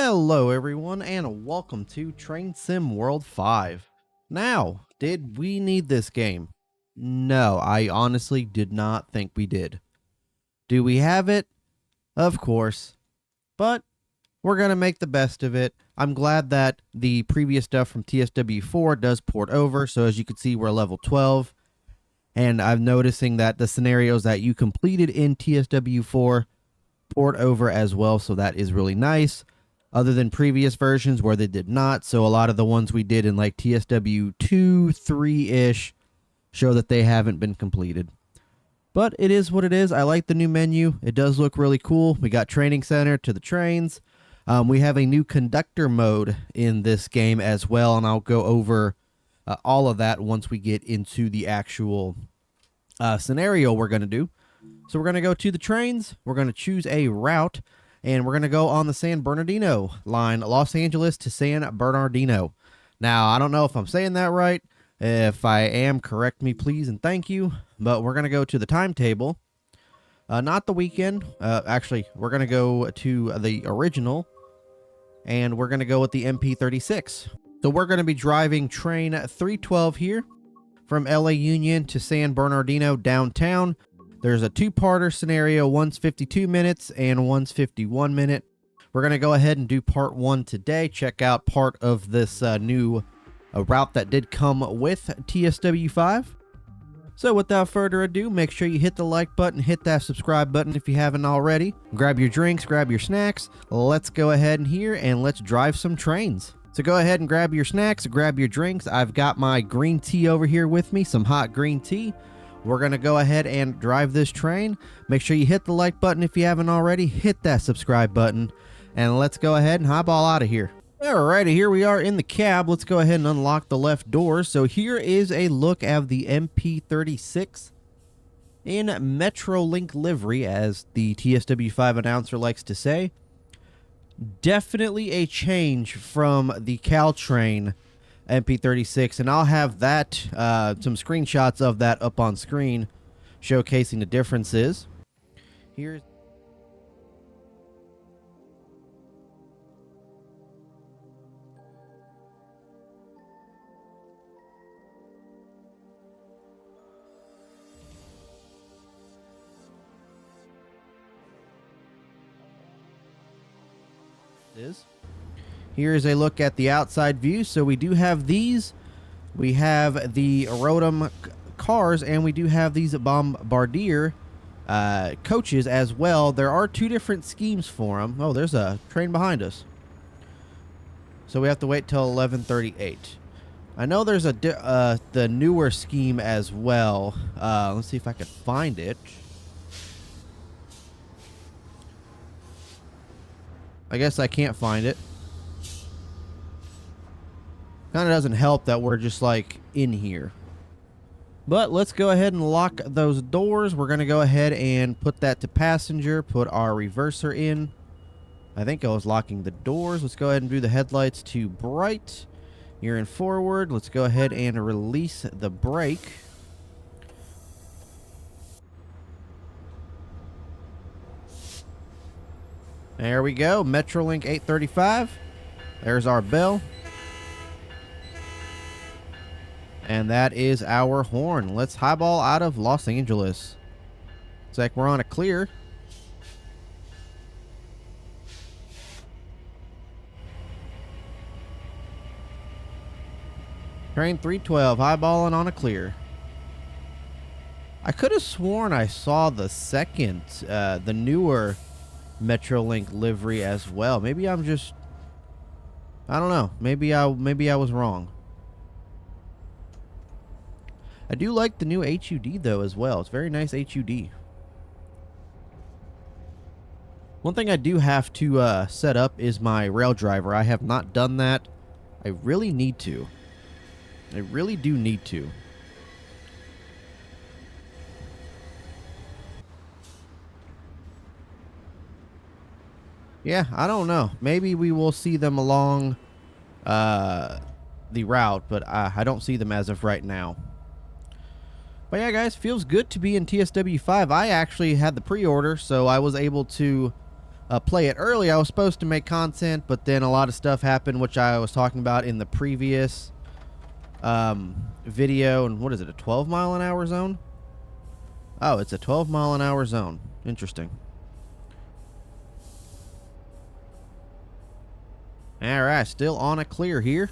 Hello everyone and welcome to Train Sim World 5. Now, did we need this game? No, I honestly did not think we did. Do we have it? Of course. But we're going to make the best of it. I'm glad that the previous stuff from TSW4 does port over, so as you can see we're level 12. And I'm noticing that the scenarios that you completed in TSW4 port over as well, so that is really nice. Other than previous versions where they did not, so a lot of the ones we did in like TSW 2, 3-ish show that they haven't been completed. But it is what it is. I like the new menu. It does look really cool. We got training center to the trains. We have a new conductor mode in this game as well, and I'll go over all of that once we get into the actual scenario we're going to do. So we're going to go to the trains. We're going to choose a route. And we're going to go on the San Bernardino line, Los Angeles to San Bernardino. Now, I don't know if I'm saying that right. If I am, correct me, please, and thank you. But we're going to go to the timetable, not the weekend. Actually, we're going to go to the original, and we're going to go with the MP36. So we're going to be driving train 312 here from LA Union to San Bernardino downtown. There's a two-parter scenario, one's 52 minutes and one's 51 minute. We're going to go ahead and do part one today. Check out part of this new route that did come with TSW5. So without further ado, make sure you hit the like button, hit that subscribe button if you haven't already. Grab your drinks, grab your snacks. Let's go ahead and here and let's drive some trains. So go ahead and grab your snacks, grab your drinks. I've got my green tea over here with me, some hot green tea. We're going to go ahead and drive this train. Make sure you hit the like button if you haven't already. Hit that subscribe button. And let's go ahead and highball out of here. Alrighty, here we are in the cab. Let's go ahead and unlock the left door. So here is a look at the MP36 in Metrolink livery, as the TSW5 announcer likes to say. Definitely a change from the Caltrain MP36, and I'll have that some screenshots of that up on screen showcasing the differences. Here's Here's a look at the outside view. So we do have these. We have the Rotom cars, and we do have these Bombardier coaches as well. There are two different schemes for them. Oh, there's a train behind us. So we have to wait till 11:38. I know there's a the newer scheme as well. Let's see if I can find it. I guess I can't find it. Kind of doesn't help that we're just like in here. But let's go ahead and lock those doors. We're going to go ahead and put that to passenger, put our reverser in. I think I was locking the doors. Let's go ahead and do the headlights to bright. You're in forward. Let's go ahead and release the brake. There we go. Metrolink 835. There's our bell. And that is our horn. Let's highball out of Los Angeles. It's like we're on a clear. Train 312, highballing on a clear. I could have sworn I saw the second, the newer Metrolink livery as well. Maybe I'm just, I don't know. Maybe I was wrong. I do like the new HUD though as well. It's very nice HUD. One thing I do have to set up is my rail driver. I have not done that. I really need to. I really do need to. Yeah, I don't know. Maybe we will see them along the route, but I don't see them as of right now. But yeah, guys, feels good to be in TSW5. I actually had the pre-order, so I was able to play it early. I was supposed to make content, but then a lot of stuff happened, which I was talking about in the previous video. And what is it, a 12-mile-an-hour zone? Oh, it's a 12-mile-an-hour zone. Interesting. All right, still on a clear here.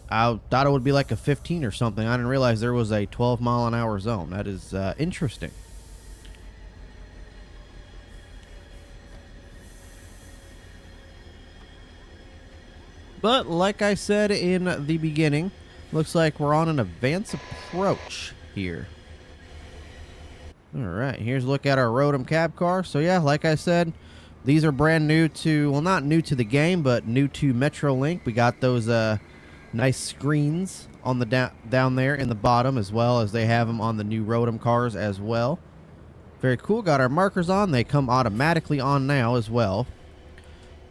I thought it would be like a 15 or something. I didn't realize there was a 12-mile-an-hour zone. That is interesting. But like I said in the beginning, looks like we're on an advanced approach here. All right, here's a look at our Rotom cab car. So yeah, like I said, these are brand new to, well, not new to the game, but new to Metrolink. We got those nice screens on the down there in the bottom, as well as they have them on the new Rotom cars as well. Very cool. Got our markers on. They come automatically on now as well,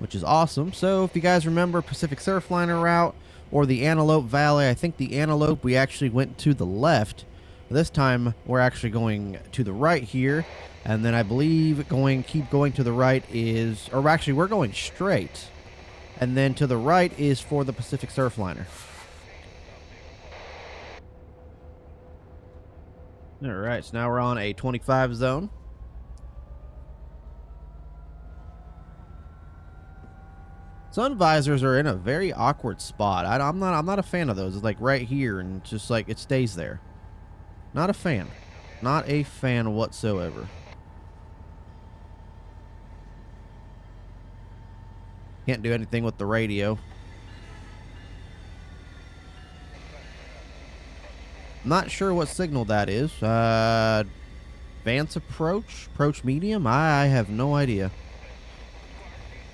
which is awesome. So if you guys remember Pacific Surfliner route or the Antelope Valley, I think the Antelope we actually went to the left. This time we're actually going to the right here, and then I believe keep going to the right is, or actually we're going straight, and then to the right is for the Pacific Surfliner. All right, so now we're on a 25 zone. Sun visors are in a very awkward spot. I'm not a fan of those. It's like right here, and just like it stays there. Not a fan. Not a fan whatsoever. Can't do anything with the radio. Not sure what signal that is. Advance approach? Approach medium? I have no idea.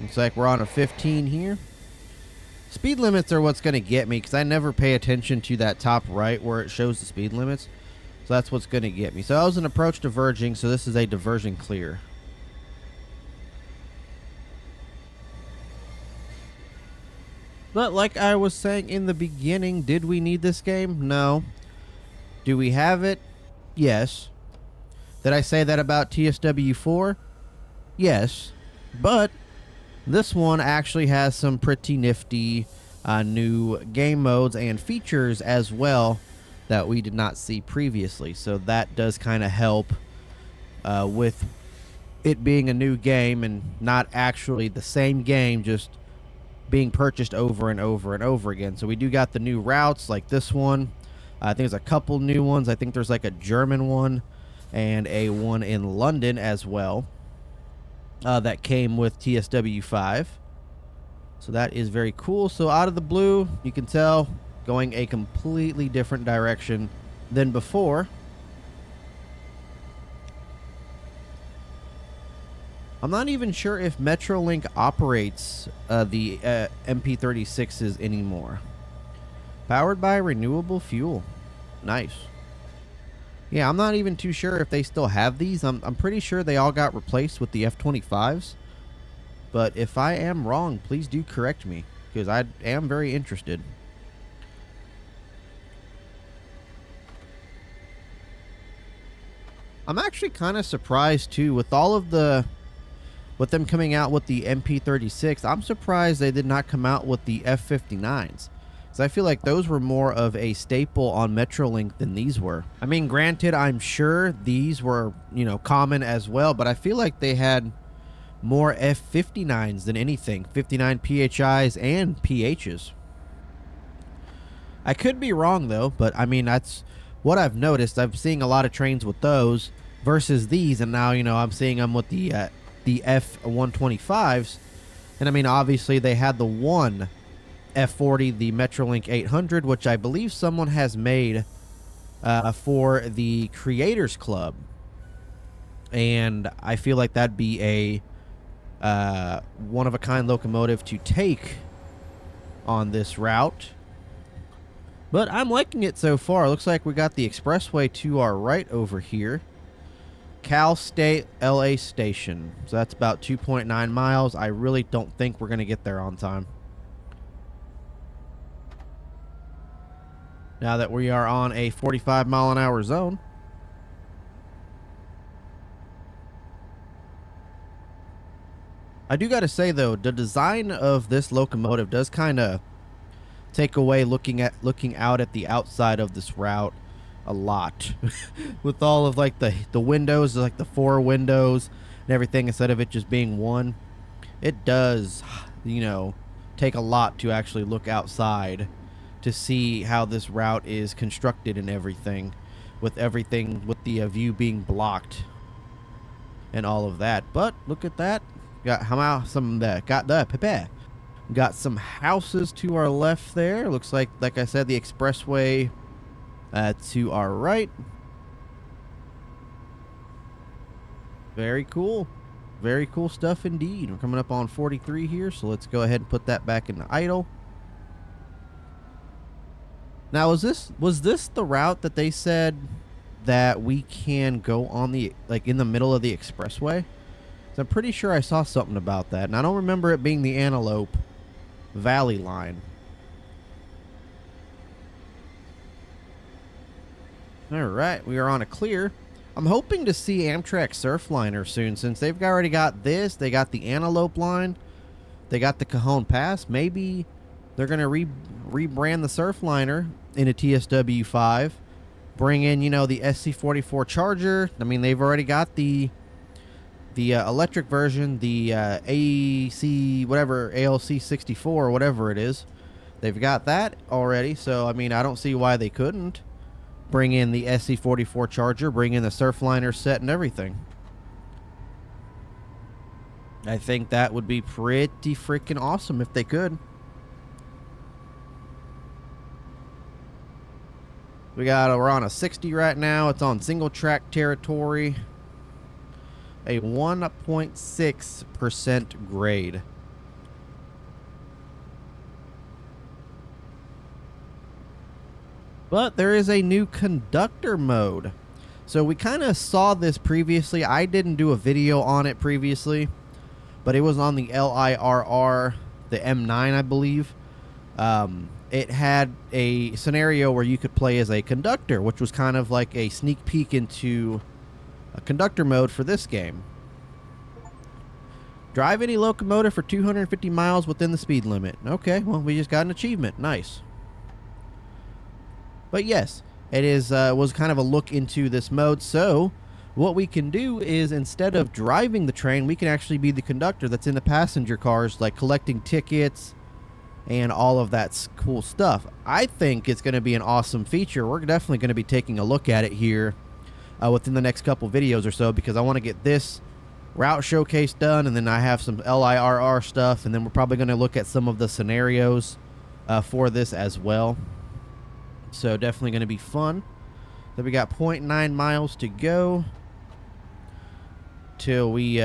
Looks like we're on a 15 here. Speed limits are what's going to get me, because I never pay attention to that top right where it shows the speed limits. So that's what's going to get me. So I was an approach diverging, so this is a diversion clear. But like I was saying in the beginning, did we need this game? No. Do we have it? Yes. Did I say that about TSW4? Yes. But this one actually has some pretty nifty new game modes and features as well that we did not see previously. So that does kind of help with it being a new game and not actually the same game, just being purchased over and over and over again. So we do got the new routes like this one. I think there's a couple new ones. I think there's like a German one and a one in London as well that came with TSW5. So that is very cool. So out of the blue, you can tell going a completely different direction than before. I'm not even sure if Metrolink operates the MP36s anymore. Powered by renewable fuel. Nice. Yeah, I'm not even too sure if they still have these. I'm pretty sure they all got replaced with the F25s. But if I am wrong, please do correct me, because I am very interested. I'm actually kind of surprised too with all of with them coming out with the MP36. I'm surprised they did not come out with the F59s, because I feel like those were more of a staple on Metrolink than these were. I mean, granted, I'm sure these were, you know, common as well, but I feel like they had more F59s than anything. 59 PHIs and PHs. I could be wrong though, but I mean, that's what I've noticed. I'm seeing a lot of trains with those versus these, and now, you know, I'm seeing them with the F125s. And I mean, obviously they had the one F40, the Metrolink 800, which I believe someone has made for the Creators Club, and I feel like that'd be a one-of-a-kind locomotive to take on this route. But I'm liking it so far. Looks like we got the expressway to our right over here. Cal State LA Station. So that's about 2.9 miles. I really don't think we're going to get there on time. Now that we are on a 45-mile-an-hour zone. I do got to say though, the design of this locomotive does kind of take away looking out at the outside of this route a lot. With all of like the windows, like the 4 windows and everything, instead of it just being one. It does, you know, take a lot to actually look outside to see how this route is constructed and everything, with the view being blocked and all of that. But look at that. Got some houses to our left there. Looks like I said, the expressway to our right. Very cool. Very cool stuff indeed. We're coming up on 43 here, so let's go ahead and put that back into idle. Now, was this the route that they said that we can go on the, like, in the middle of the expressway? So I'm pretty sure I saw something about that, and I don't remember it being the Antelope Valley line. All right, we are on a clear. I'm hoping to see Amtrak Surfliner soon, since they've already got this. They got the Antelope line. They got the Cajon Pass. Maybe they're going to rebrand the Surfliner into TSW5. Bring in, you know, the SC44 Charger. I mean, they've already got the electric version, the AEC, whatever, ALC 64 or whatever it is. They've got that already, so, I mean, I don't see why they couldn't bring in the SC44 Charger, bring in the Surfliner set and everything. I think that would be pretty freaking awesome if they could. We're on a 60 right now. It's on single track territory. A 1.6% grade. But there is a new conductor mode. So we kind of saw this previously. I didn't do a video on it previously, but it was on the LIRR, the M9, I believe. It had a scenario where you could play as a conductor, which was kind of like a sneak peek into a conductor mode for this game. Drive any locomotive for 250 miles within the speed limit. Okay, well, we just got an achievement. Nice. But yes, it was kind of a look into this mode. So what we can do is, instead of driving the train, we can actually be the conductor that's in the passenger cars, like collecting tickets and all of that cool stuff. I think it's going to be an awesome feature. We're definitely going to be taking a look at it here within the next couple videos or so, because I want to get this route showcase done, and then I have some LIRR stuff, and then we're probably going to look at some of the scenarios for this as well. So definitely going to be fun. Then we got 0.9 miles to go till we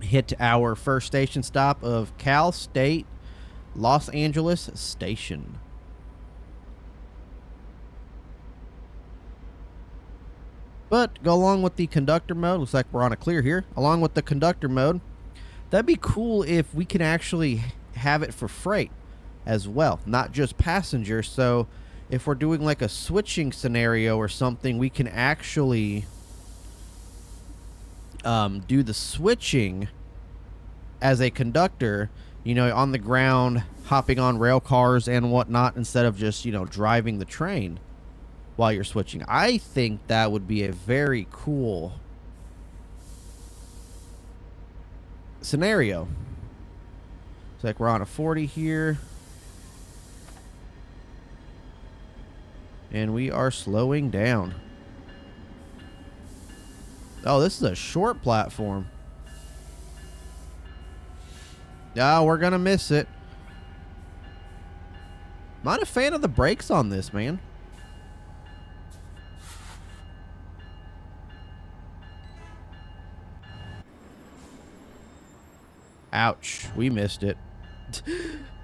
hit our first station stop of Cal State Los Angeles Station. But go along with the conductor mode. Looks like we're on a clear here. Along with the conductor mode, that'd be cool if we can actually have it for freight as well, not just passenger. So if we're doing like a switching scenario or something, we can actually do the switching as a conductor, you know, on the ground, hopping on rail cars and whatnot, instead of just, you know, driving the train while you're switching. I think that would be a very cool scenario. It's like we're on a 40 here, and we are slowing down. Oh, this is a short platform. Oh, we're gonna miss it. Not a fan of the brakes on this, man. Ouch, we missed it.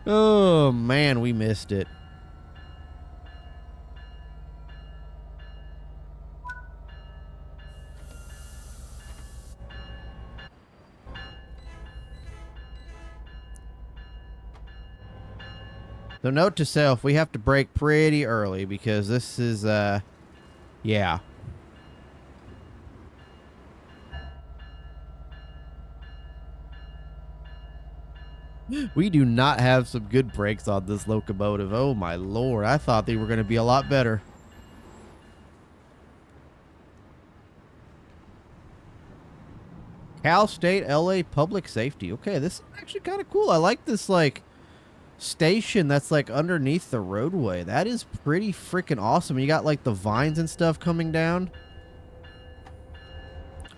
Oh man, we missed it. So note to self, we have to brake pretty early, because this is, yeah. We do not have some good brakes on this locomotive. Oh my lord, I thought they were going to be a lot better. Cal State LA Public Safety. Okay, this is actually kind of cool. I like this like station that's like underneath the roadway. That is pretty freaking awesome. You got like the vines and stuff coming down.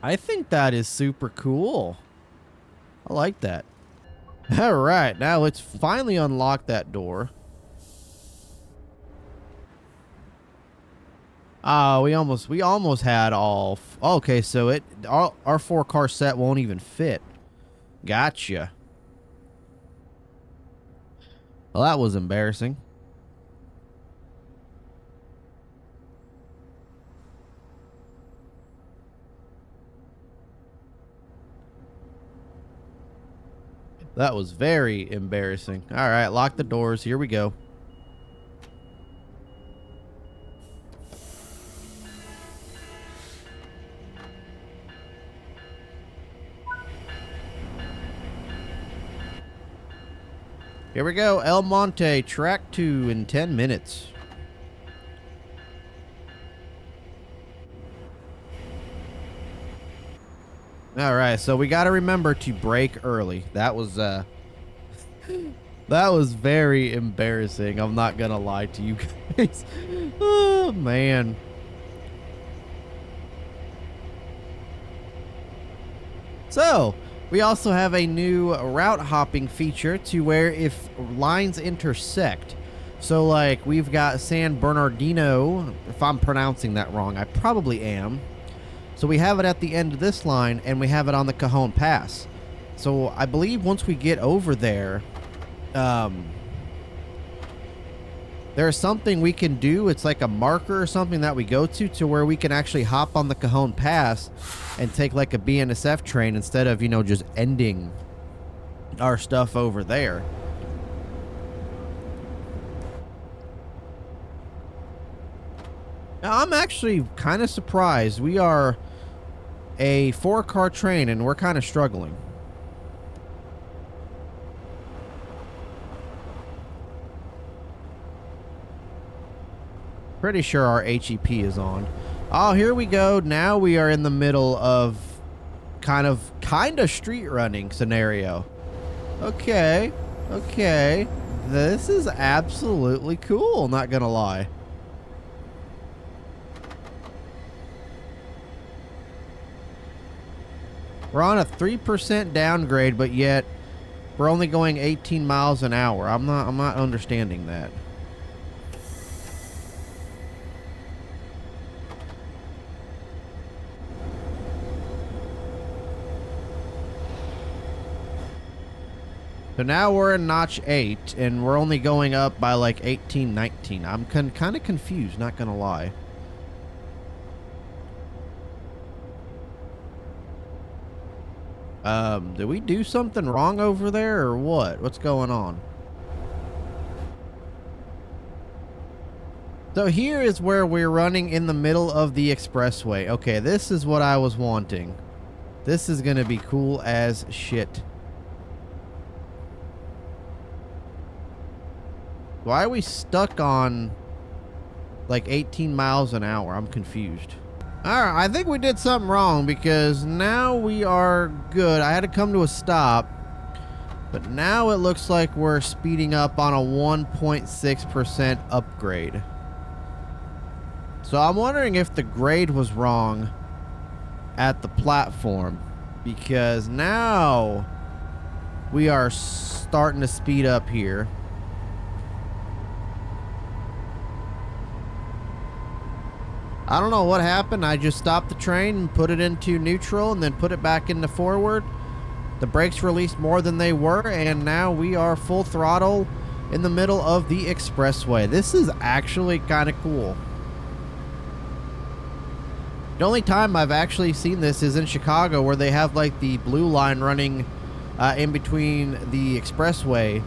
I think that is super cool. I like that. All right, now let's finally unlock that door. We almost had all. Okay, so our 4-car set won't even fit. Gotcha. Well, that was embarrassing. That was very embarrassing. All right, lock the doors. Here we go. Here we go. El Monte, track 2 in 10 minutes. All right, so we got to remember to brake early. That was that was very embarrassing. I'm not gonna lie to you guys. Oh man. So we also have a new route hopping feature to where if lines intersect, so like we've got San Bernardino, if I'm pronouncing that wrong, I probably am. So we have it at the end of this line, and we have it on the Cajon Pass. So I believe once we get over there, there's something we can do. It's like a marker or something that we go to where we can actually hop on the Cajon Pass and take like a BNSF train instead of, you know, just ending our stuff over there. Now, I'm actually kind of surprised. We are a 4-car train and we're kind of struggling. Pretty sure our HEP is on. Oh, here we go. Now we are in the middle of kind of street running scenario. Okay. Okay. This is absolutely cool, not gonna lie. We're on a 3% downgrade, but yet we're only going 18 miles an hour. I'm not understanding that. So now we're in notch 8, and we're only going up by like 18, 19. I'm kind of confused, not gonna lie. Did we do something wrong over there or what? What's going on? So here is where we're running in the middle of the expressway. Okay, this is what I was wanting. This is gonna be cool as shit. Why are we stuck on like 18 miles an hour? I'm confused. Alright, I think we did something wrong because now we are good. I had to come to a stop, but now it looks like we're speeding up on a 1.6% upgrade. So I'm wondering if the grade was wrong at the platform, because now we are starting to speed up here. I don't know what happened. I just stopped the train and put it into neutral and then put it back into forward. The brakes released more than they were, and now we are full throttle in the middle of the expressway. This is actually kind of cool. The only time I've actually seen this is in Chicago, where they have like the blue line running in between the expressway,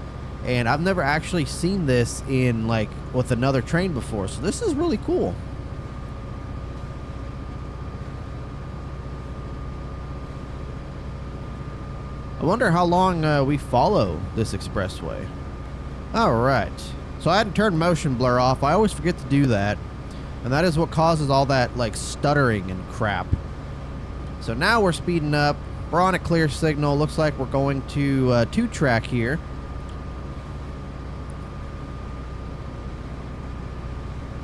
and I've never actually seen this in like with another train before. So this is really cool. I wonder how long we follow this expressway. Alright, so I hadn't turned motion blur off. I always forget to do that. And that is what causes all that like stuttering and crap. So now we're speeding up. We're on a clear signal. Looks like we're going to 2-track here.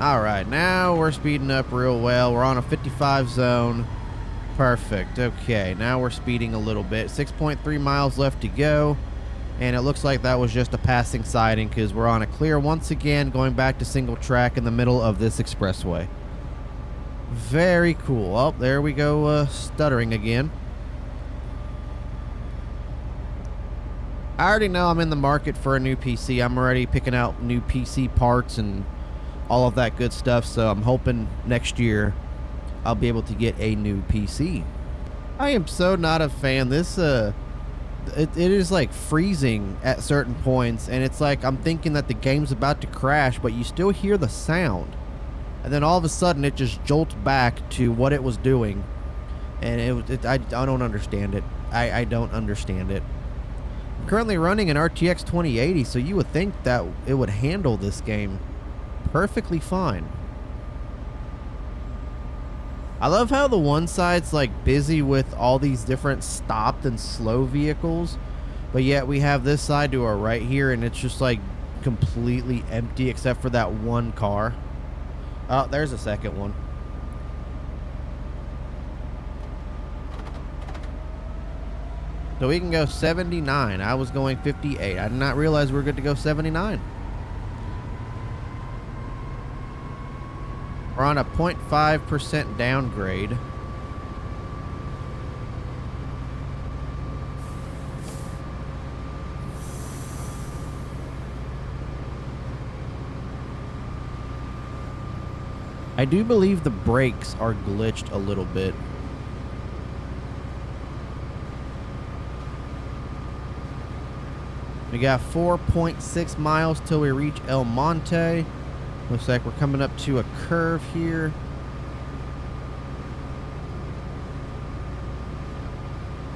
Alright, now we're speeding up real well. We're on a 55 zone. Perfect. Okay, now we're speeding a little bit. 6.3 miles left to go. And it looks like that was just a passing siding because we're on a clear once again, going back to single track in the middle of this expressway. Very cool. Oh, there we go, stuttering again. I already know I'm in the market for a new PC. I'm already picking out new PC parts and all of that good stuff, so I'm hoping next year I'll be able to get a new PC. I am so not a fan. This, it is like freezing at certain points, and it's like I'm thinking that the game's about to crash, but you still hear the sound. And then all of a sudden it just jolts back to what it was doing. And I don't understand it. I don't understand it. I'm currently running an RTX 2080, so you would think that it would handle this game perfectly fine. I love how the one side's like busy with all these different stopped and slow vehicles, but yet we have this side to our right here and it's just like completely empty except for that one car. Oh, there's a second one. So we can go 79. I was going 58. I did not realize we were good to go 79. We're on a 0.5% downgrade. I do believe the brakes are glitched a little bit. We got 4.6 miles till we reach El Monte. Looks like we're coming up to a curve here.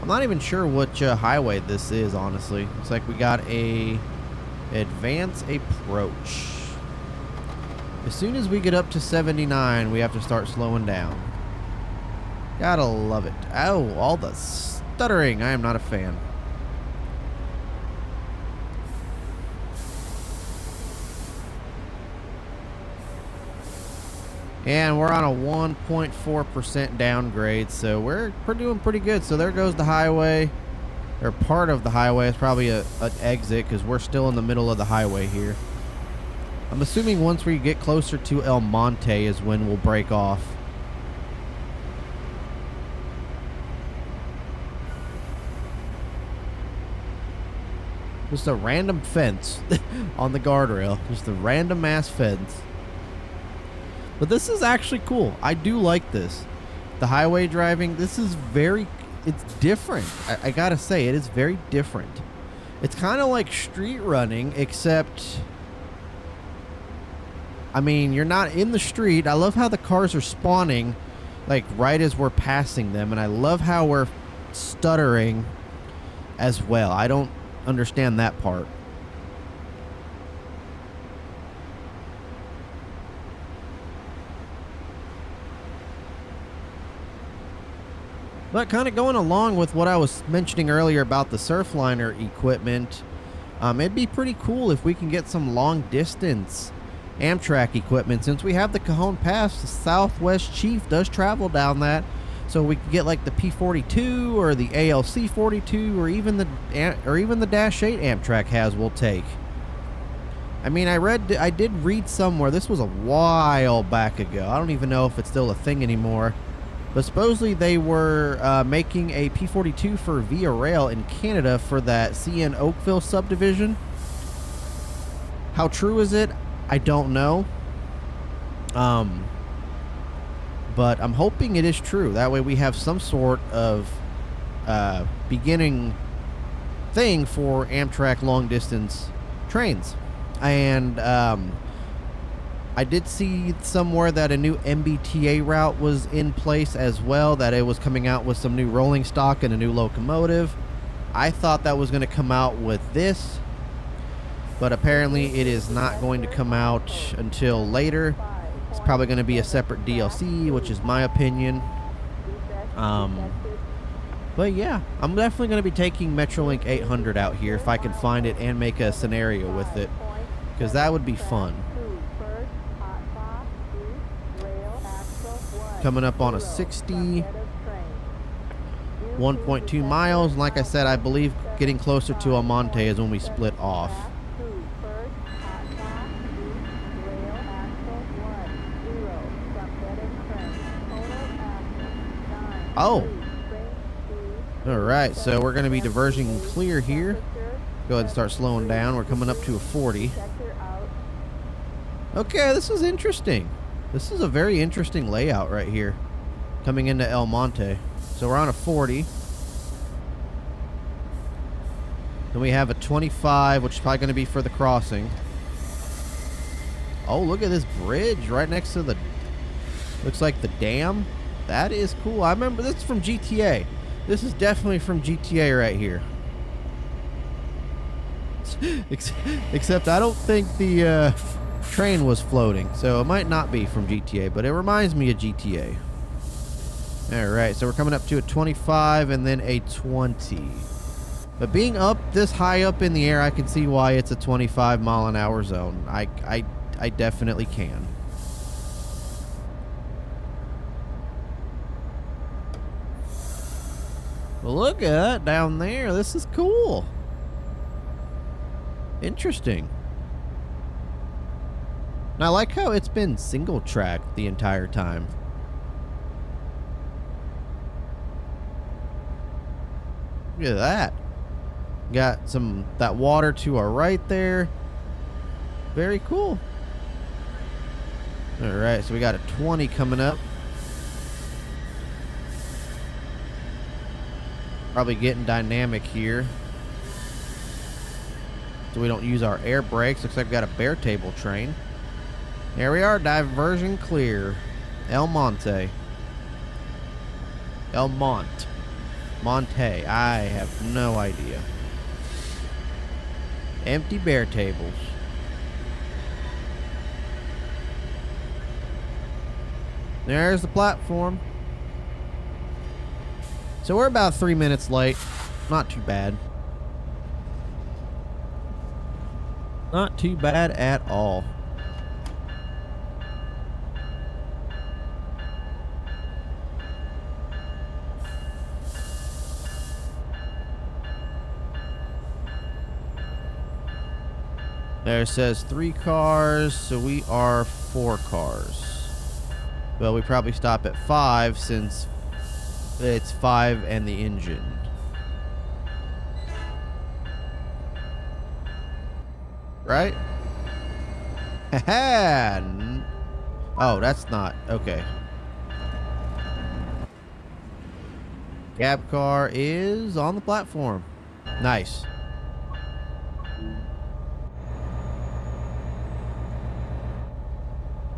I'm not even sure which highway this is, honestly. Looks like we got a advance approach. As soon as we get up to 79, we have to start slowing down. Gotta love it. Oh, all the stuttering. I am not a fan. And we're on a 1.4% downgrade, so we're doing pretty good. So there goes the highway, or part of the highway. It's probably an exit because we're still in the middle of the highway here. I'm assuming once we get closer to El Monte is when we'll break off. Just a random fence on the guardrail. Just a random ass fence. But this is actually cool. I do like this. The highway driving, this is it's different. I gotta say, it is very different. It's kind of like street running, except, I mean, you're not in the street. I love how the cars are spawning, like, right as we're passing them. And I love how we're stuttering as well. I don't understand that part. But kind of going along with what I was mentioning earlier about the Surfliner equipment, it'd be pretty cool if we can get some long distance Amtrak equipment. Since we have the Cajon Pass, the Southwest Chief does travel down that, so we can get like the P42 or the ALC 42 or even the Dash 8 Amtrak has. We'll take. I mean, I did read somewhere, this was a while back ago. I don't even know if it's still a thing anymore. But supposedly they were making a P42 for Via Rail in Canada for that CN Oakville subdivision. How true is it? I don't know. But I'm hoping it is true. That way we have some sort of beginning thing for Amtrak long distance trains. And I did see somewhere that a new MBTA route was in place as well, that it was coming out with some new rolling stock and a new locomotive. I thought that was going to come out with this, but apparently it is not going to come out until later. It's probably going to be a separate DLC, which is my opinion. But yeah, I'm definitely going to be taking Metrolink 800 out here if I can find it and make a scenario with it, because that would be fun. Coming up on a 60, 1.2 miles. And like I said, I believe getting closer to El Monte is when we split off. Oh. Alright, so we're going to be diverging clear here. Go ahead and start slowing down. We're coming up to a 40. Okay, this is interesting. This is a very interesting layout right here. Coming into El Monte. So we're on a 40. Then we have a 25, which is probably going to be for the crossing. Oh, look at this bridge right next to the... Looks like the dam. That is cool. I remember this is from GTA. This is definitely from GTA right here. Except I don't think the train was floating, so it might not be from GTA, but it reminds me of GTA. Alright, so we're coming up to a 25 and then a 20. But being up this high up in the air, I can see why it's a 25 mile an hour zone. I definitely can. Well, look at that down there. This is cool. Interesting. And I like how it's been single track the entire time. Look at that. Got that water to our right there. Very cool. Alright, so we got a 20 coming up. Probably getting dynamic here, so we don't use our air brakes. Looks like we got a bare table train. There we are, diversion clear. El Monte. El Monte. Monte. I have no idea. Empty bare tables. There's the platform. So we're about 3 minutes late. Not too bad. Not too bad at all. There it says 3 cars, so we are 4 cars. Well, we probably stop at 5 since it's 5 and the engine. Right? Haha! Oh, that's not... Okay. Cab car is on the platform. Nice.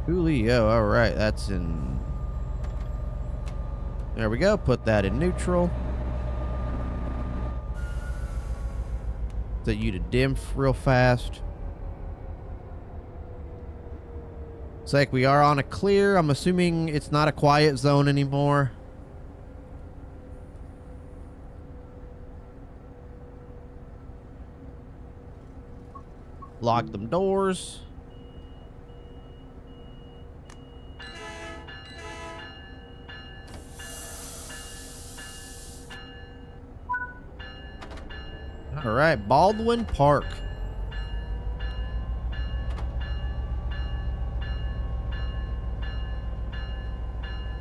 Julio, alright, that's in... There we go, put that in neutral. Set you to dim real fast. It's like we are on a clear. I'm assuming it's not a quiet zone anymore. Lock them doors. All right, Baldwin Park.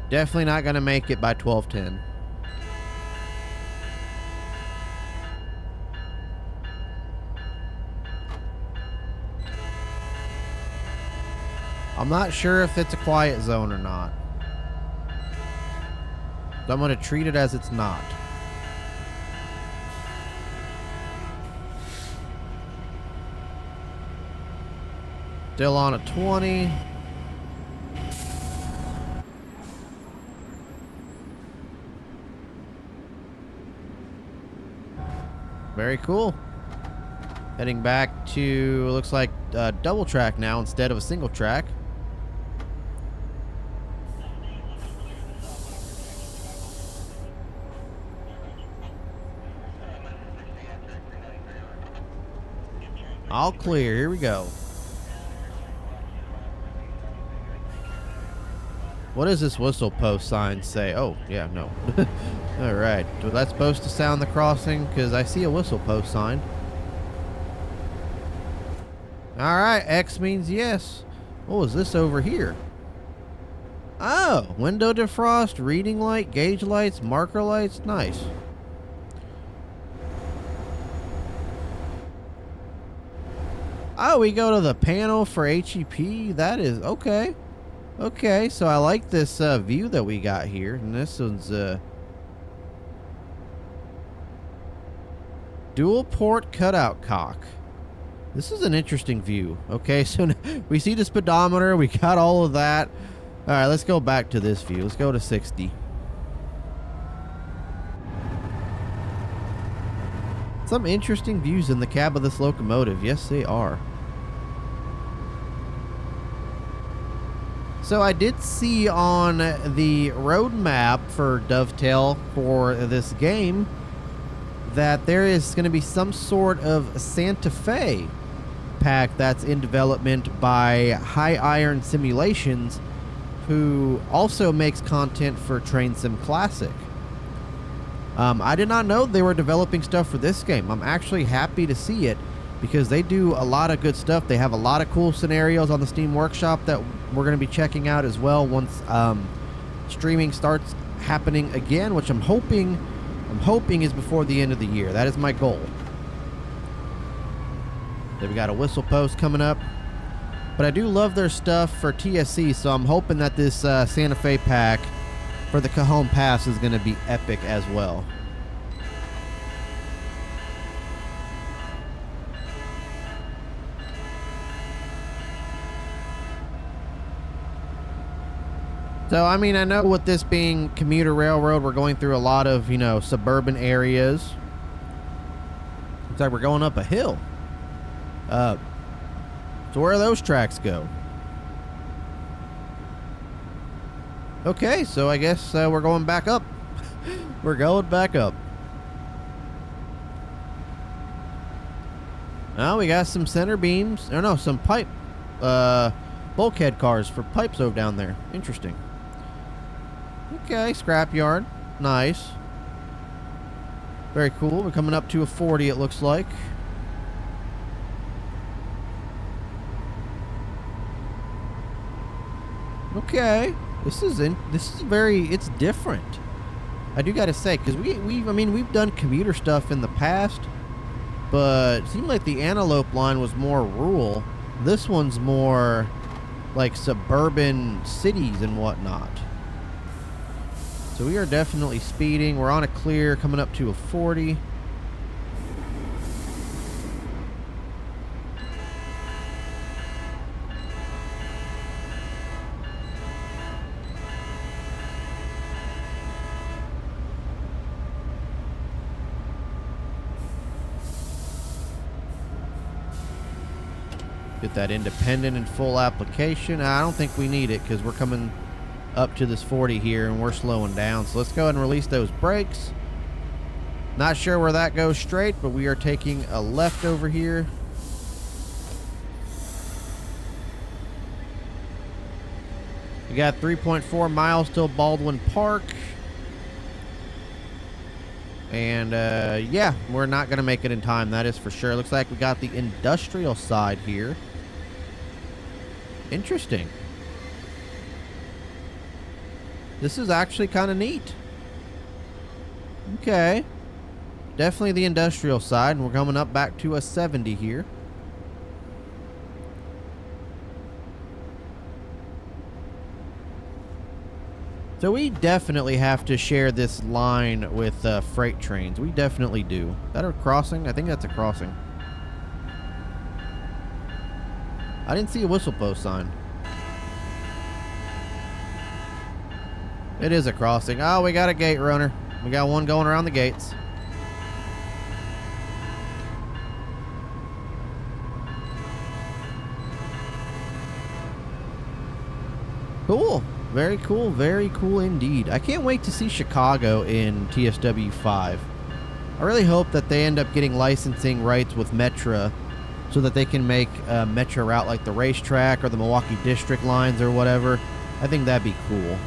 Definitely not going to make it by 12:10. I'm not sure if it's a quiet zone or not. So I'm going to treat it as it's not. Still on a 20. Very cool. Heading back to, looks like double track now instead of a single track. All clear. Here we go. What does this whistle post sign say? Oh, yeah, no. All right. So that's supposed to sound the crossing because I see a whistle post sign. All right. X means yes. What was this over here? Oh, window defrost, reading light, gauge lights, marker lights. Nice. Oh, we go to the panel for HEP. That is okay. Okay, so I like this view that we got here. And this one's dual port cutout cock. This is an interesting view. Okay, so we see the speedometer. We got all of that. All right, let's go back to this view. Let's go to 60. Some interesting views in the cab of this locomotive. Yes, they are. So I did see on the road map for Dovetail for this game that there is going to be some sort of Santa Fe pack that's in development by High Iron Simulations, who also makes content for Train Sim Classic. I did not know they were developing stuff for this game. I'm actually happy to see it because they do a lot of good stuff. They have a lot of cool scenarios on the Steam Workshop that we're going to be checking out as well once streaming starts happening again, which I'm hoping is before the end of the year. That is my goal. Then we got a whistle post coming up. But I do love their stuff for TSC, so I'm hoping that this Santa Fe pack for the Cajon Pass is going to be epic as well. So, I mean, I know with this being commuter railroad, we're going through a lot of, you know, suburban areas. Looks like we're going up a hill. So where do those tracks go? Okay, so I guess we're going back up. We're going back up. Now we got some center beams. Or no, some pipe, bulkhead cars for pipes over down there. Interesting. Okay, scrapyard. Nice. Very cool. We're coming up to a 40, it looks like. Okay. This is it's different. I do gotta say, because we've done commuter stuff in the past, but it seemed like the Antelope line was more rural. This one's more like suburban cities and whatnot. So we are definitely speeding. We're on a clear, coming up to a 40. Get that independent and full application. I don't think we need it because we're coming up to this 40 here and we're slowing down. So let's go ahead and release those brakes. Not sure where that goes straight, but we are taking a left over here. We got 3.4 miles till Baldwin Park. And yeah, we're not going to make it in time, that is for sure. Looks like we got the industrial side here. Interesting. This is actually kind of neat. Okay. Definitely the industrial side, and we're coming up back to a 70 here. So we definitely have to share this line with freight trains. We definitely do. Is that a crossing? I think that's a crossing. I didn't see a whistle post sign. It is a crossing. Oh, we got a gate runner. We got one going around the gates. Cool. Very cool. Very cool indeed. I can't wait to see Chicago in TSW 5. I really hope that they end up getting licensing rights with Metra so that they can make a Metra route like the racetrack or the Milwaukee District lines or whatever. I think that'd be cool.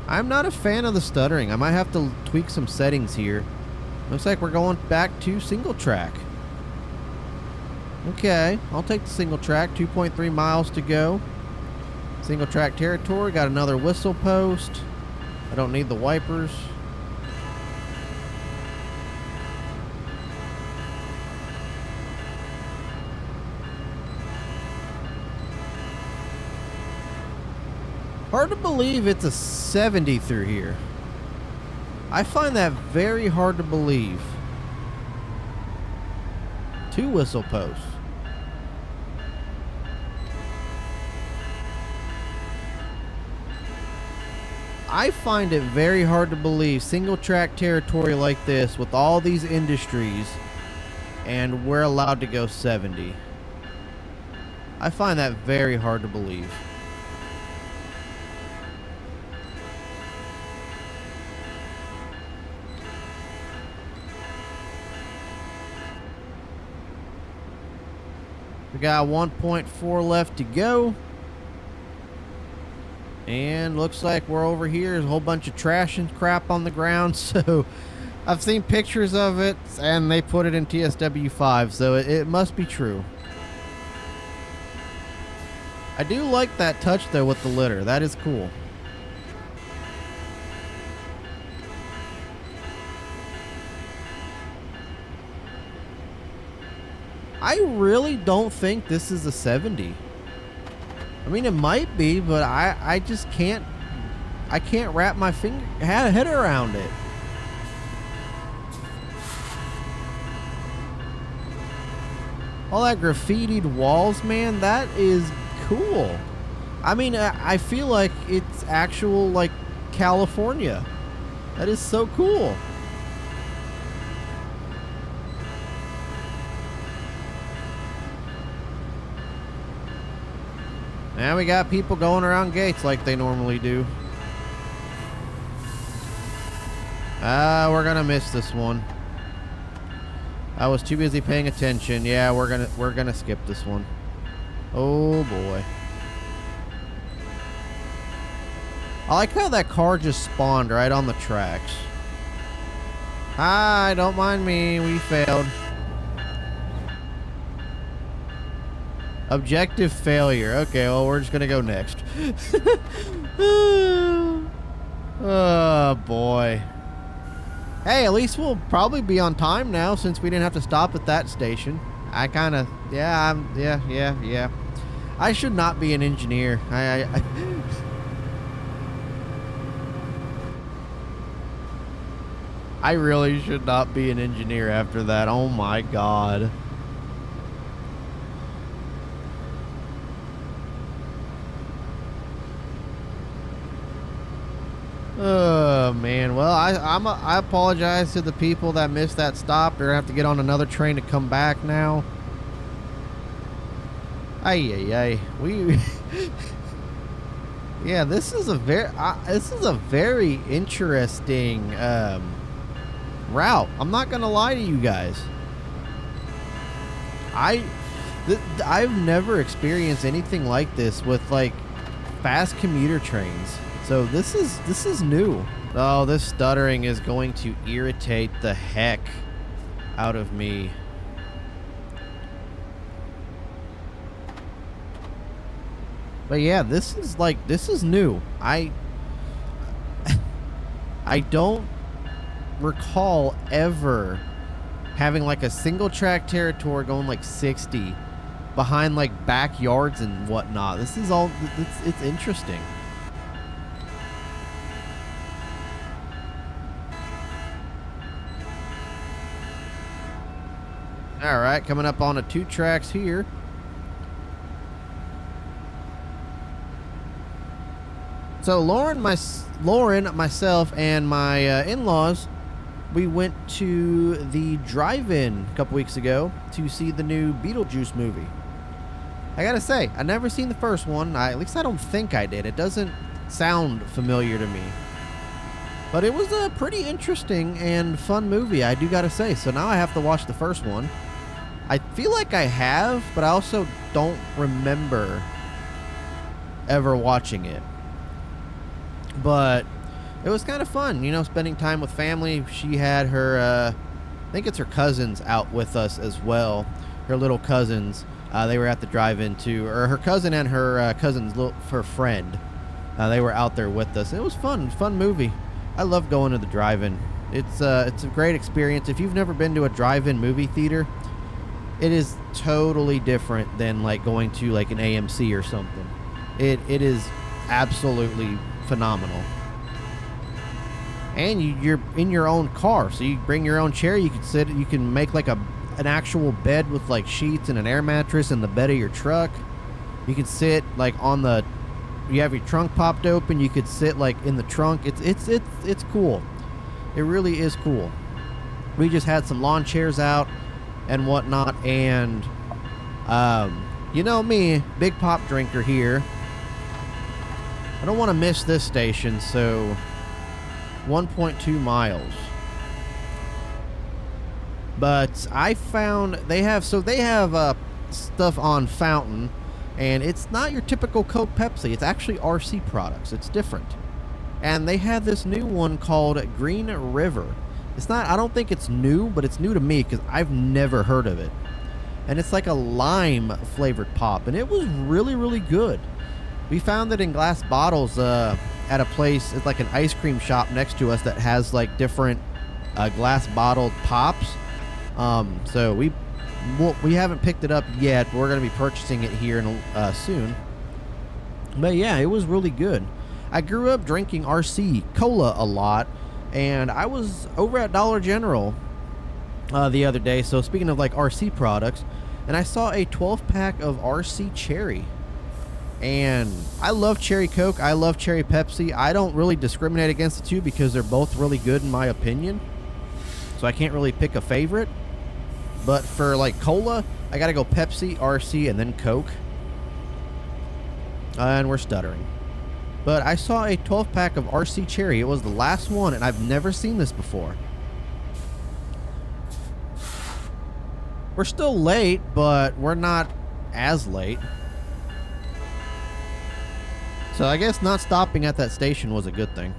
I'm not a fan of the stuttering. I might have to tweak some settings here. Looks like we're going back to single track. Okay, I'll take the single track. 2.3 miles to go. Single track territory. Got another whistle post. I don't need the wipers. Hard to believe it's a 70 through here. I find that very hard to believe. 2 whistle posts. I find it very hard to believe single track territory like this with all these industries and we're allowed to go 70. I find that very hard to believe. We got 1.4 left to go. And looks like we're over here. There's a whole bunch of trash and crap on the ground. So I've seen pictures of it and they put it in TSW 5. So it must be true. I do like that touch though with the litter. That is cool. I really don't think this is a 70. I mean, it might be, but I just can't. I can't wrap my head around it. All that graffitied walls, man, that is cool. I mean, I feel like it's actual like California. That is so cool. Now we got people going around gates like they normally do. We're gonna miss this one. I was too busy paying attention. Yeah, we're gonna skip this one. Oh boy. I like how that car just spawned right on the tracks. Hi, don't mind me. We failed. Objective failure. Okay, well, we're just gonna go next. Oh boy. Hey, at least we'll probably be on time now since we didn't have to stop at that station. I kind of, yeah. I should not be an engineer. I really should not be an engineer after that. Oh my God. Oh man, well I apologize to the people that missed that stop. They're gonna have to get on another train to come back now. Ay. We yeah, this is a very interesting route. I'm not gonna lie to you guys. I've never experienced anything like this with like fast commuter trains. So this is new. Oh, this stuttering is going to irritate the heck out of me. But yeah, this is new. I don't recall ever having like a single track territory going like 60 behind like backyards and whatnot. This is all, it's interesting. All right, coming up on 2 tracks here. So Lauren, myself, and my in-laws we went to the drive-in a couple weeks ago to see the new Beetlejuice movie. I gotta say, I've never seen the first one. At least I don't think I did. It doesn't sound familiar to me. But it was a pretty interesting and fun movie, I do gotta say. So now I have to watch the first one. I feel like I have, but I also don't remember ever watching it. But it was kind of fun, you know, spending time with family. She had her, I think it's her cousins out with us as well. Her little cousins. They were at the drive-in too. Or her cousin and her her friend. They were out there with us. It was fun. Fun movie. I love going to the drive-in. It's a great experience. If you've never been to a drive-in movie theater, it is totally different than like going to like an AMC or something. It is absolutely phenomenal. And you're in your own car, so you bring your own chair. You can sit. You can make like an actual bed with like sheets and an air mattress in the bed of your truck. You can sit like on the. You have your trunk popped open. You could sit like in the trunk. It's cool. It really is cool. We just had some lawn chairs out and whatnot, and you know me, big pop drinker here. I don't want to miss this station, so 1.2 miles. But I found they have stuff on Fountain, and it's not your typical Coke Pepsi. It's actually RC products. It's different. And they had this new one called Green River. It's not, I don't think it's new, but it's new to me because I've never heard of it. And it's like a lime flavored pop, and it was really, really good. We found it in glass bottles at a place. It's like an ice cream shop next to us that has like different glass bottled pops. So we haven't picked it up yet, but we're going to be purchasing it here soon. But yeah, it was really good. I grew up drinking RC cola a lot, and I was over at Dollar General the other day. So speaking of like RC products, and I saw a 12-pack of RC Cherry. And I love Cherry Coke. I love Cherry Pepsi. I don't really discriminate against the two because they're both really good in my opinion. So I can't really pick a favorite. But for like cola, I gotta go Pepsi, RC, and then Coke. And we're stuttering. But I saw a 12-pack of RC Cherry. It was the last one, and I've never seen this before. We're still late, but we're not as late. So I guess not stopping at that station was a good thing.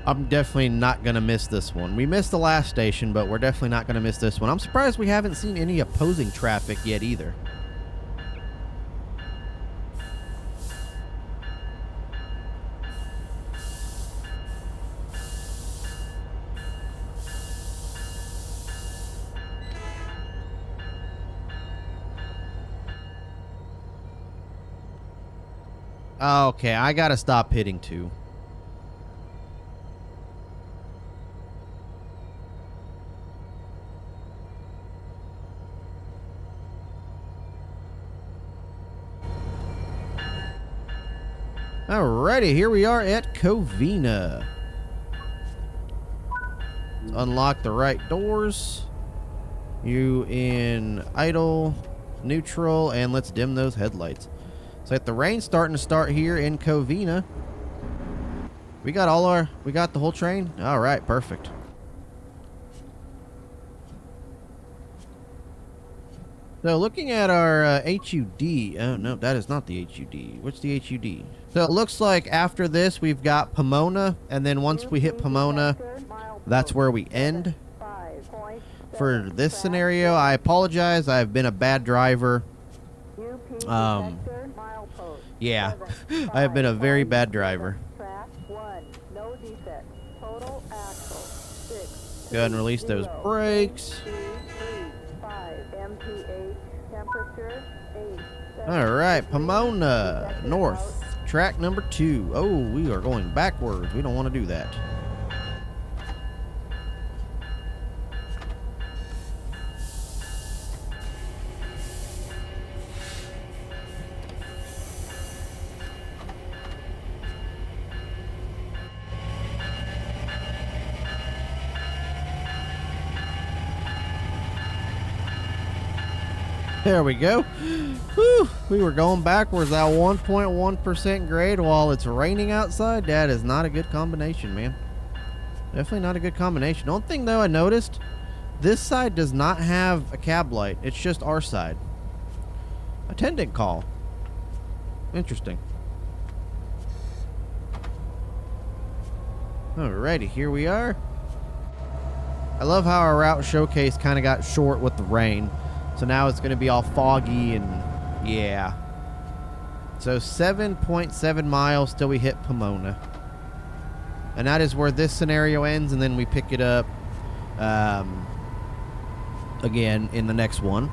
I'm definitely not going to miss this one. We missed the last station, but we're definitely not going to miss this one. I'm surprised we haven't seen any opposing traffic yet either. Okay, I gotta stop hitting 2. Alrighty, here we are at Covina. Let's unlock the right doors. You in idle, neutral, and let's dim those headlights. It's like the rain's starting to start here in Covina. We got the whole train? Alright, perfect. So looking at our HUD, oh no, that is not the HUD. What's the HUD? So it looks like after this we've got Pomona, and then once we hit Pomona, that's where we end. For this scenario, I apologize. I've been a bad driver. Yeah, I have been a very bad driver. Go ahead and release those brakes. Alright, Pomona North, track number 2. Oh, we are going backwards. We don't want to do that. There we go. Whew, we were going backwards at 1.1% grade while it's raining outside. That is not a good combination, man. Definitely not a good combination. The only thing, though, I noticed, this side does not have a cab light. It's just our side. Attendant call. Interesting. Alrighty, here we are. I love how our route showcase kind of got short with the rain. So now it's going to be all foggy and yeah. So 7.7 miles till we hit Pomona. And that is where this scenario ends, and then we pick it up again in the next one.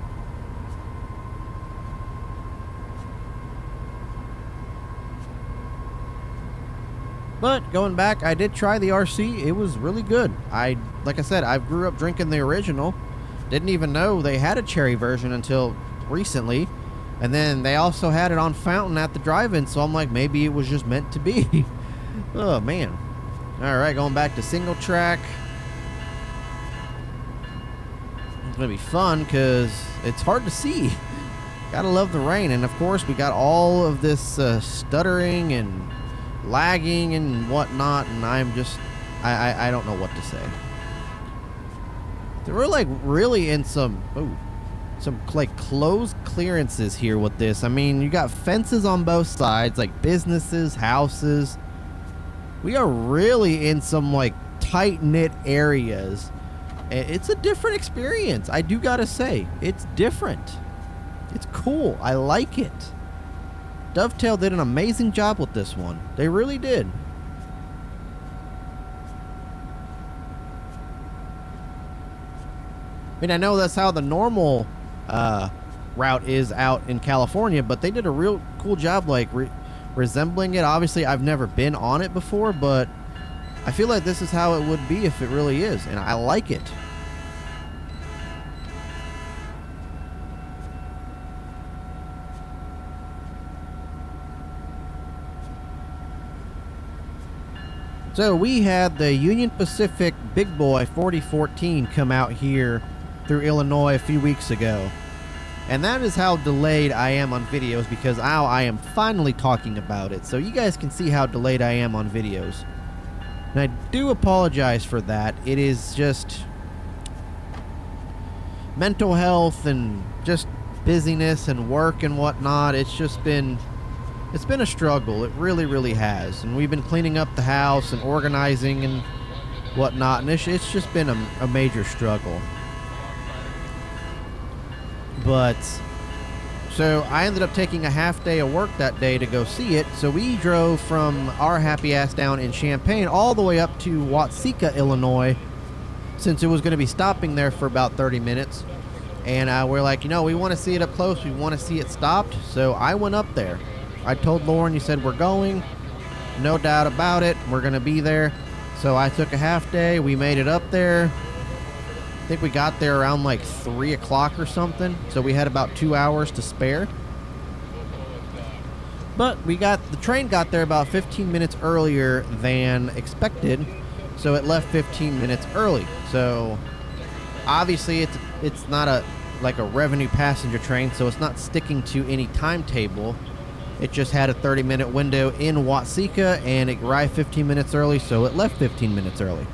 But going back, I did try the RC. It was really good. Like I said, I grew up drinking the original. Didn't even know they had a cherry version until recently. And then they also had it on fountain at the drive-in, so I'm like, maybe it was just meant to be. Oh, man. All right, going back to single track. It's going to be fun because it's hard to see. Gotta love the rain. And, of course, we got all of this stuttering and lagging and whatnot, and I'm just I don't know what to say. We're like really in some like closed clearances here with this. I mean, you got fences on both sides, like businesses, houses. We are really in some like tight-knit areas. It's a different experience, I do gotta say. It's different. It's cool. I like it. Dovetail did an amazing job with this one. They really did. I mean, I know that's how the normal route is out in California, but they did a real cool job, like resembling it. Obviously, I've never been on it before, but I feel like this is how it would be if it really is, and I like it. So we had the Union Pacific Big Boy 4014 come out here through Illinois a few weeks ago. And that is how delayed I am on videos, because now I am finally talking about it. So you guys can see how delayed I am on videos. And I do apologize for that. It is just mental health and just busyness and work and whatnot. It's been a struggle. It really, really has. And we've been cleaning up the house and organizing and whatnot, and it's just been a major struggle. But so I ended up taking a half day of work that day to go see it. So we drove from our happy ass down in Champaign all the way up to Watseka, Illinois, since it was going to be stopping there for about 30 minutes. And we're like, you know, we want to see it up close. We want to see it stopped. So I went up there. I told Lauren, you said, we're going. No doubt about it. We're going to be there. So I took a half day. We made it up there. I think we got there around like 3 o'clock or something. So we had about 2 hours to spare. But the train got there about 15 minutes earlier than expected. So it left 15 minutes early. So obviously it's not like a revenue passenger train. So it's not sticking to any timetable. It just had a 30-minute window in Watseka, and it arrived 15 minutes early, so it left 15 minutes early.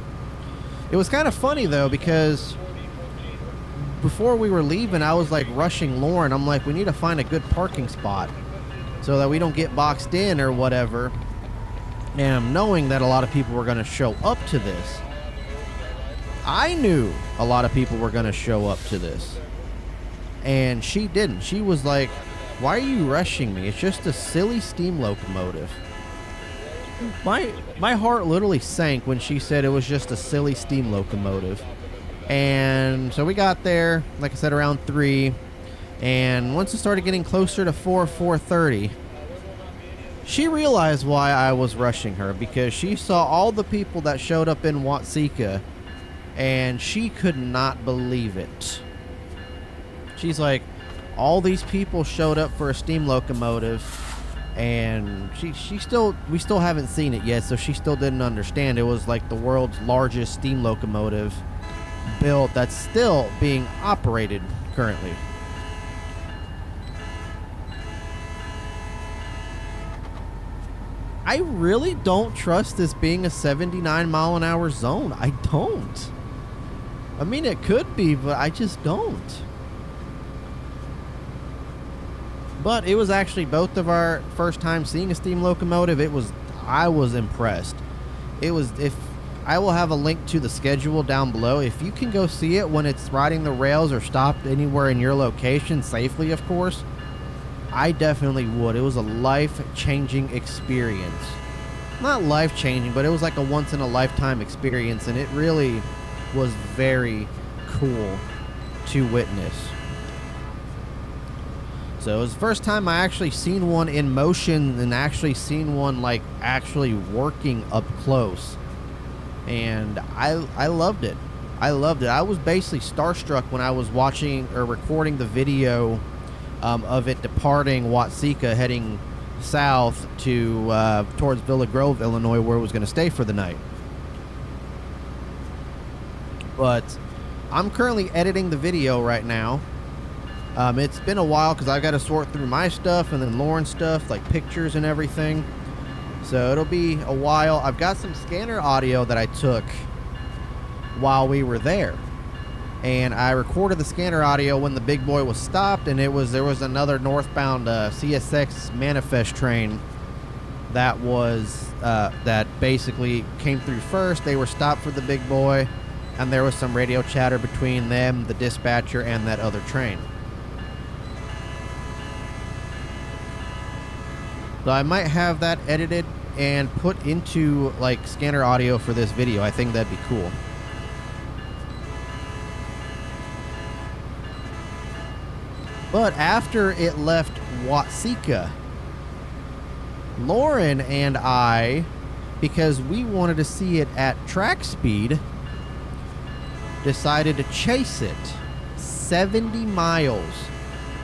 It was kind of funny, though, because before we were leaving, I was, like, rushing Lauren. I'm like, we need to find a good parking spot so that we don't get boxed in or whatever. And knowing that a lot of people were going to show up to this, I knew a lot of people were going to show up to this. And she didn't. She was like, why are you rushing me? It's just a silly steam locomotive. My heart literally sank when she said it was just a silly steam locomotive. And so we got there, like I said, around 3. And once it started getting closer to 4:30, she realized why I was rushing her, because she saw all the people that showed up in Watseka, and she could not believe it. She's like, all these people showed up for a steam locomotive, and we still haven't seen it yet, so she still didn't understand. It was like the world's largest steam locomotive built that's still being operated currently. I really don't trust this being a 79-mile-an-hour zone. I don't. I mean, it could be, but I just don't. But it was actually both of our first time seeing a steam locomotive. I was impressed. If I will have a link to the schedule down below. If you can go see it when it's riding the rails or stopped anywhere in your location safely, of course, I definitely would. It was a life-changing experience. Not life-changing, but it was like a once-in-a-lifetime experience, and it really was very cool to witness. So it was the first time I actually seen one in motion and actually seen one like actually working up close. And I loved it. I loved it. I was basically starstruck when I was watching or recording the video of it departing Watsika, heading south to towards Villa Grove, Illinois, where it was going to stay for the night. But I'm currently editing the video right now. It's been a while because I've got to sort through my stuff and then Lauren's stuff, like pictures and everything. So it'll be a while. I've got some scanner audio that I took while we were there. And I recorded the scanner audio when the big boy was stopped, and there was another northbound CSX manifest train that was that basically came through first. They were stopped for the big boy, and there was some radio chatter between them, the dispatcher, and that other train. So I might have that edited and put into like scanner audio for this video. I think that'd be cool. But after it left Watsika, Lauren and I, because we wanted to see it at track speed, decided to chase it 70 miles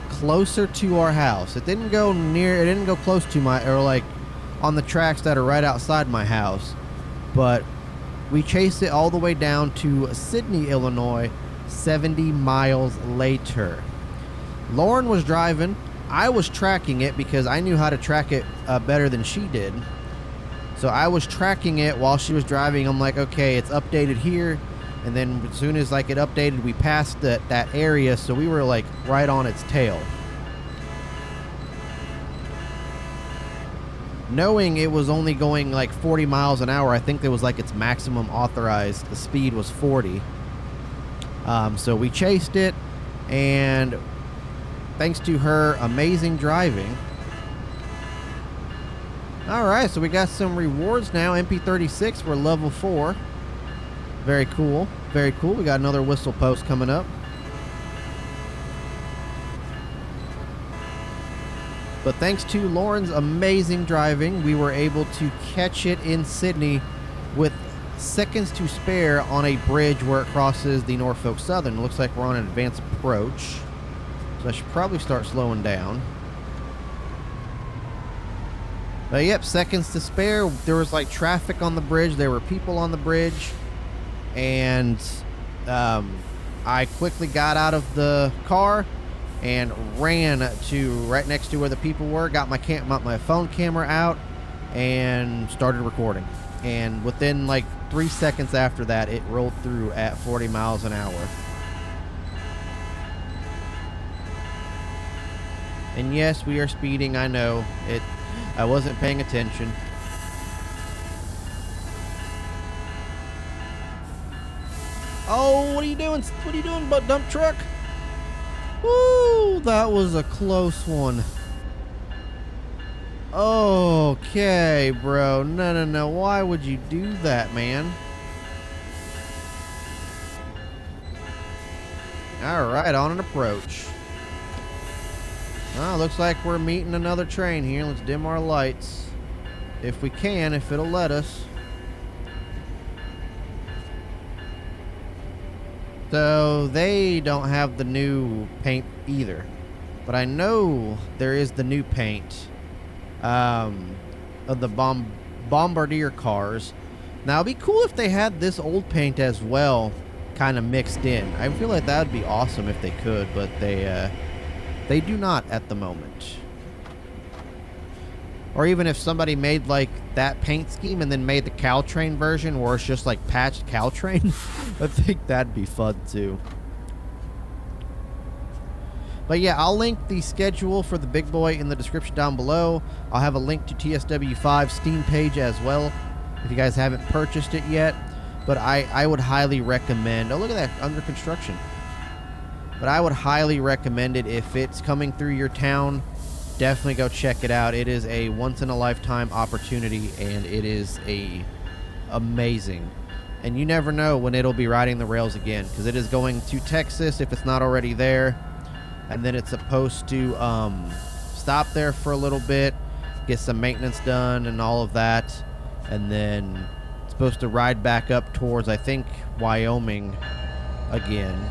closer to our house. It didn't go close to or like on the tracks that are right outside my house, but we chased it all the way down to Sydney, Illinois, 70 miles later. Lauren was driving. I was tracking it because I knew how to track it better than she did. So I was tracking it while she was driving. I'm like, okay, it's updated here. And then as soon as like it updated, we passed that area. So we were like right on its tail. Knowing it was only going like 40 miles an hour, I think there was like its maximum authorized speed was 40. So we chased it, and thanks to her amazing driving. Alright, so we got some rewards now. MP36, we're level 4. Very cool. Very cool. We got another whistle post coming up. But thanks to Lauren's amazing driving, we were able to catch it in Sydney with seconds to spare on a bridge where it crosses the Norfolk Southern. It looks like we're on an advanced approach. So I should probably start slowing down. But yep, seconds to spare. There was like traffic on the bridge. There were people on the bridge. And I quickly got out of the car and ran to right next to where the people were. Got my phone camera out and started recording. And within like 3 seconds after that, it rolled through at 40 miles an hour. And yes, we are speeding, I know. I wasn't paying attention. Oh, what are you doing? What are you doing, butt dump truck? Woo, that was a close one. Okay, bro. No. Why would you do that, man? Alright, on an approach. Oh, looks like we're meeting another train here. Let's dim our lights. If we can, if it'll let us. So, they don't have the new paint either. But I know there is the new paint of the Bombardier cars. Now, it'd be cool if they had this old paint as well kind of mixed in. I feel like that would be awesome if they could, but they do not at the moment. Or even if somebody made like that paint scheme and then made the Caltrain version where it's just like patched Caltrain, I think that'd be fun too. But yeah, I'll link the schedule for the big boy in the description down below. I'll have a link to TSW5 Steam page as well if you guys haven't purchased it yet. But I would highly recommend... Oh, look at that, under construction. But I would highly recommend it if it's coming through your town. Definitely go check it out. It is a once-in-a-lifetime opportunity, and it is amazing. And you never know when it'll be riding the rails again, because it is going to Texas if it's not already there. And then it's supposed to stop there for a little bit, get some maintenance done and all of that. And then it's supposed to ride back up towards, I think, Wyoming again.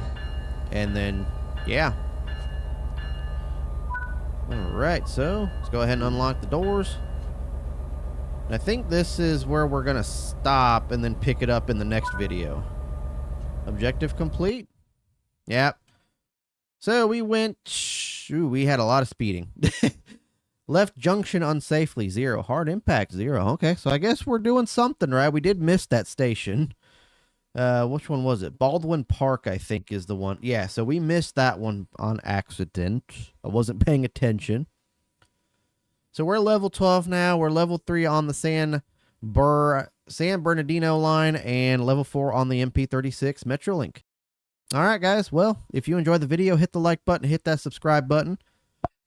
And then, yeah. Alright, so let's go ahead and unlock the doors. And I think this is where we're going to stop and then pick it up in the next video. Objective complete? Yep. So we went, we had a lot of speeding. Left junction unsafely, 0. Hard impact, 0. Okay, so I guess we're doing something, right? We did miss that station. Which one was it? Baldwin Park, I think, is the one. Yeah, so we missed that one on accident. I wasn't paying attention. So we're level 12 now. We're level 3 on the San Bernardino line and level 4 on the MP36 Metrolink. All right, guys. Well, if you enjoyed the video, hit the like button, hit that subscribe button.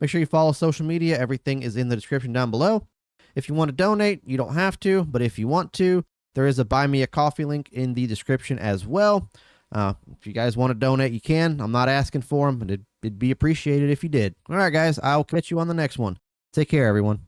Make sure you follow social media. Everything is in the description down below. If you want to donate, you don't have to, but if you want to, there is a Buy Me a Coffee link in the description as well. If you guys want to donate, you can. I'm not asking for them, but it'd be appreciated if you did. All right, guys. I'll catch you on the next one. Take care, everyone.